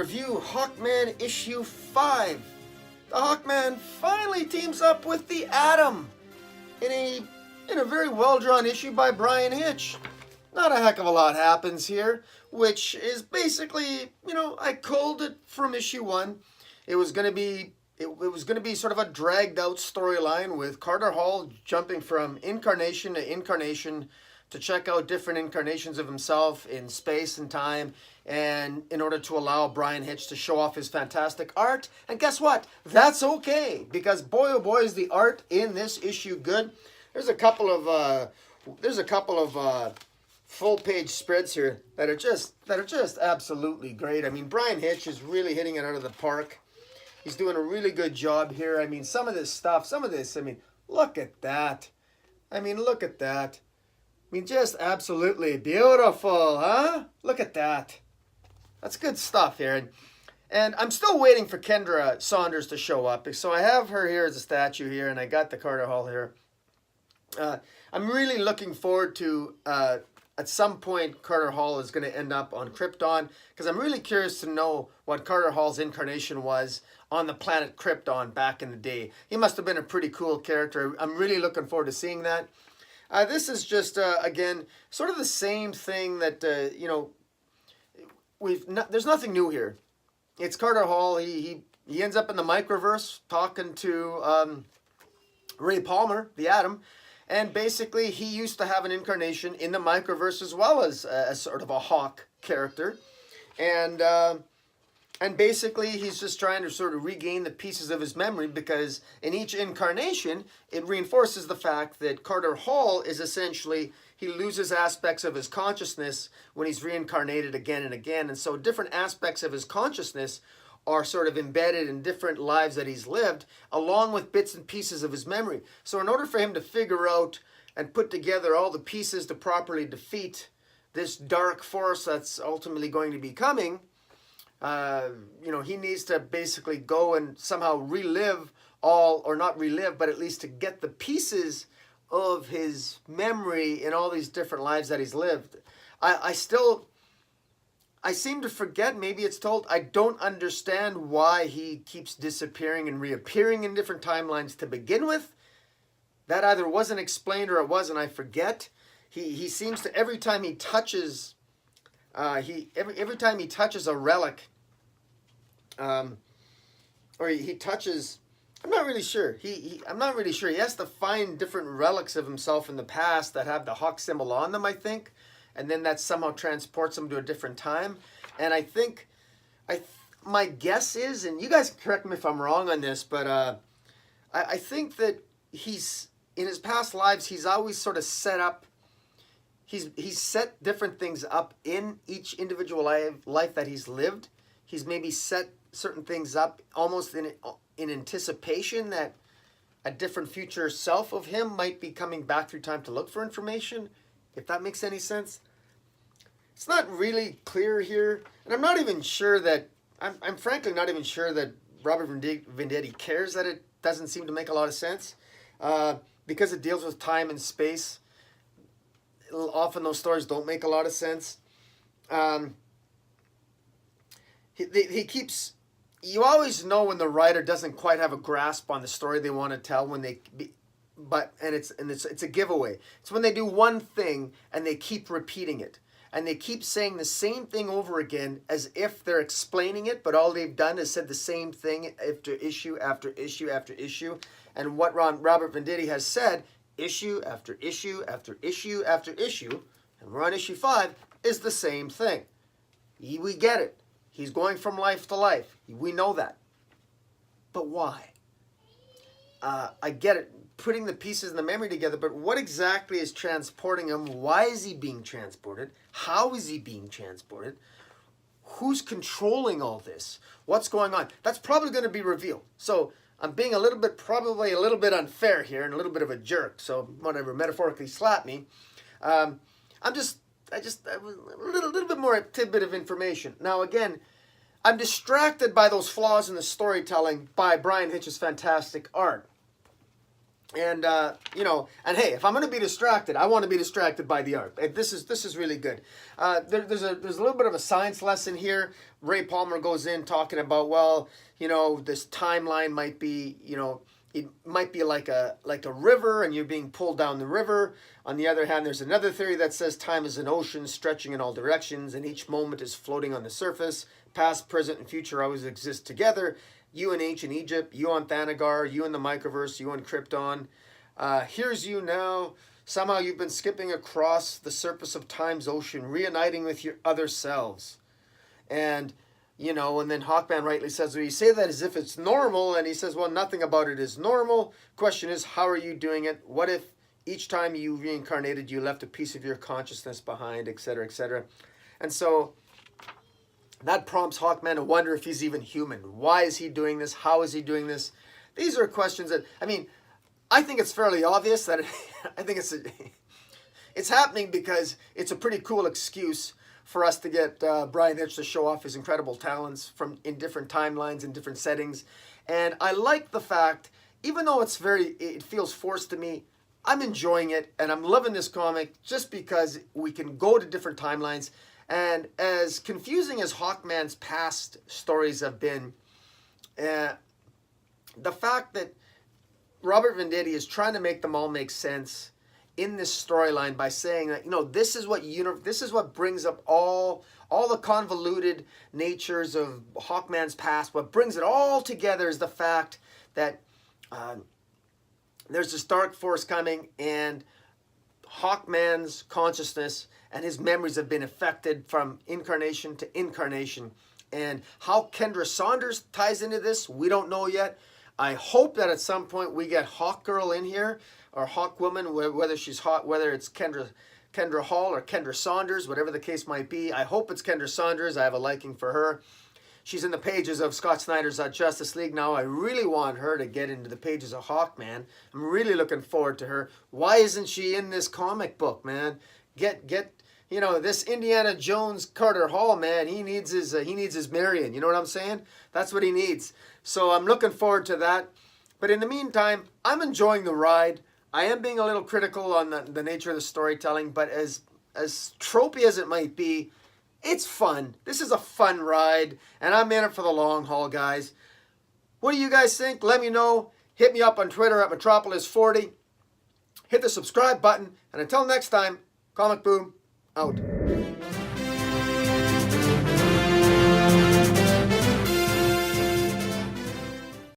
review Hawkman issue 5. The Hawkman finally teams up with the Atom in a very well-drawn issue by Bryan Hitch. Not a heck of a lot happens here, which is basically, I culled it from issue 1. It was going to be sort of a dragged out storyline with Carter Hall jumping from incarnation to incarnation to check out different incarnations of himself in space and time, and in order to allow Bryan Hitch to show off his fantastic art. And guess what? That's okay, because boy oh boy is the art in this issue good. There's a couple of full page spreads here that are just absolutely great. I mean, Bryan Hitch is really hitting it out of the park. He's doing a really good job here. I mean, some of this, look at that. Look at that. Just absolutely beautiful, huh? Look at that. That's good stuff here. And I'm still waiting for Kendra Saunders to show up. So I have her here as a statue here, and I got the Carter Hall here. I'm really looking forward to, at some point, Carter Hall is going to end up on Krypton, because I'm really curious to know what Carter Hall's incarnation was on the planet Krypton back in the day. He must have been a pretty cool character. I'm really looking forward to seeing that. This is just, again, sort of the same thing that, there's nothing new here. It's Carter Hall. He ends up in the microverse talking to Ray Palmer, the Atom, and basically he used to have an incarnation in the microverse as well as sort of a Hawk character. And basically, he's just trying to sort of regain the pieces of his memory, because in each incarnation, it reinforces the fact that Carter Hall is essentially, he loses aspects of his consciousness when he's reincarnated again and again. And so different aspects of his consciousness are sort of embedded in different lives that he's lived, along with bits and pieces of his memory. So in order for him to figure out and put together all the pieces to properly defeat this dark force that's ultimately going to be coming, he needs to basically go and somehow relive all, or not relive, but at least to get the pieces of his memory in all these different lives that he's lived. I seem to forget, maybe it's told, I don't understand why he keeps disappearing and reappearing in different timelines to begin with. That either wasn't explained or it wasn't, I forget. He seems to, every time he touches every time he touches a relic, or he touches, I'm not really sure. I'm not really sure. He has to find different relics of himself in the past that have the Hawk symbol on them, I think, and then that somehow transports him to a different time. And I think, my guess is, and you guys correct me if I'm wrong on this, but I think that he's, in his past lives, he's always sort of set up. He's set different things up in each individual life that he's lived. He's maybe set certain things up almost in anticipation that a different future self of him might be coming back through time to look for information, if that makes any sense. It's not really clear here, and I'm not even sure that, I'm frankly not even sure that Robert Venditti cares that it doesn't seem to make a lot of sense, because it deals with time and space. Often those stories don't make a lot of sense. He keeps, you always know when the writer doesn't quite have a grasp on the story they want to tell, when it's a giveaway. It's when they do one thing and they keep repeating it, and they keep saying the same thing over again as if they're explaining it, but all they've done is said the same thing after issue after issue after issue. And what Robert Venditti has said, issue after issue after issue after issue, and we're on issue 5, is the same thing. We get it. He's going from life to life. We know that. But why? I get it, putting the pieces in the memory together, but what exactly is transporting him? Why is he being transported? How is he being transported? Who's controlling all this? What's going on? That's probably going to be revealed. So I'm being probably a little bit unfair here and a little bit of a jerk. So whatever, metaphorically slap me. I just a little bit more tidbit of information. Now again, I'm distracted by those flaws in the storytelling by Bryan Hitch's fantastic art. And you know, and hey, if I'm going to be distracted, I want to be distracted by the art. This is really good. There's a little bit of a science lesson here. Ray Palmer goes in talking about, well, you know, this timeline might be, you know, it might be like a river, and you're being pulled down the river. On the other hand, there's another theory that says time is an ocean stretching in all directions, and each moment is floating on the surface. Past, present, and future always exist together. You in ancient Egypt, you on Thanagar, you in the microverse, you on Krypton. Here's you now. Somehow you've been skipping across the surface of time's ocean, reuniting with your other selves. And, you know, and then Hawkman rightly says, well, you say that as if it's normal. And he says, well, nothing about it is normal. Question is, how are you doing it? What if each time you reincarnated, you left a piece of your consciousness behind, et cetera, et cetera. And so that prompts Hawkman to wonder if he's even human. Why is he doing this? How is he doing this? These are questions that, I mean, I think it's fairly obvious that I think it's happening because it's a pretty cool excuse for us to get Bryan Hitch to show off his incredible talents from in different timelines, in different settings. And I like the fact, even though it feels forced to me, I'm enjoying it and I'm loving this comic just because we can go to different timelines. And as confusing as Hawkman's past stories have been, the fact that Robert Venditti is trying to make them all make sense in this storyline by saying that, you know, this is what brings up all the convoluted natures of Hawkman's past. What brings it all together is the fact that there's this dark force coming, and Hawkman's consciousness and his memories have been affected from incarnation to incarnation. And how Kendra Saunders ties into this, we don't know yet. I hope that at some point we get Hawk Girl in here, or Hawk Woman, whether she's hot, whether it's Kendra Hall or Kendra Saunders, whatever the case might be. I hope it's Kendra Saunders. I have a liking for her. She's in the pages of Scott Snyder's Justice League now. I really want her to get into the pages of Hawkman. I'm really looking forward to her. Why isn't she in this comic book, man? Get you know, this Indiana Jones Carter Hall, man, he needs his Marion. You know what I'm saying? That's what he needs. So I'm looking forward to that. But in the meantime, I'm enjoying the ride. I am being a little critical on the nature of the storytelling, but as tropey as it might be, it's fun. This is a fun ride, and I'm in it for the long haul, guys. What do you guys think? Let me know. Hit me up on Twitter at Metropolis40. Hit the subscribe button, and until next time, Comic Boom out.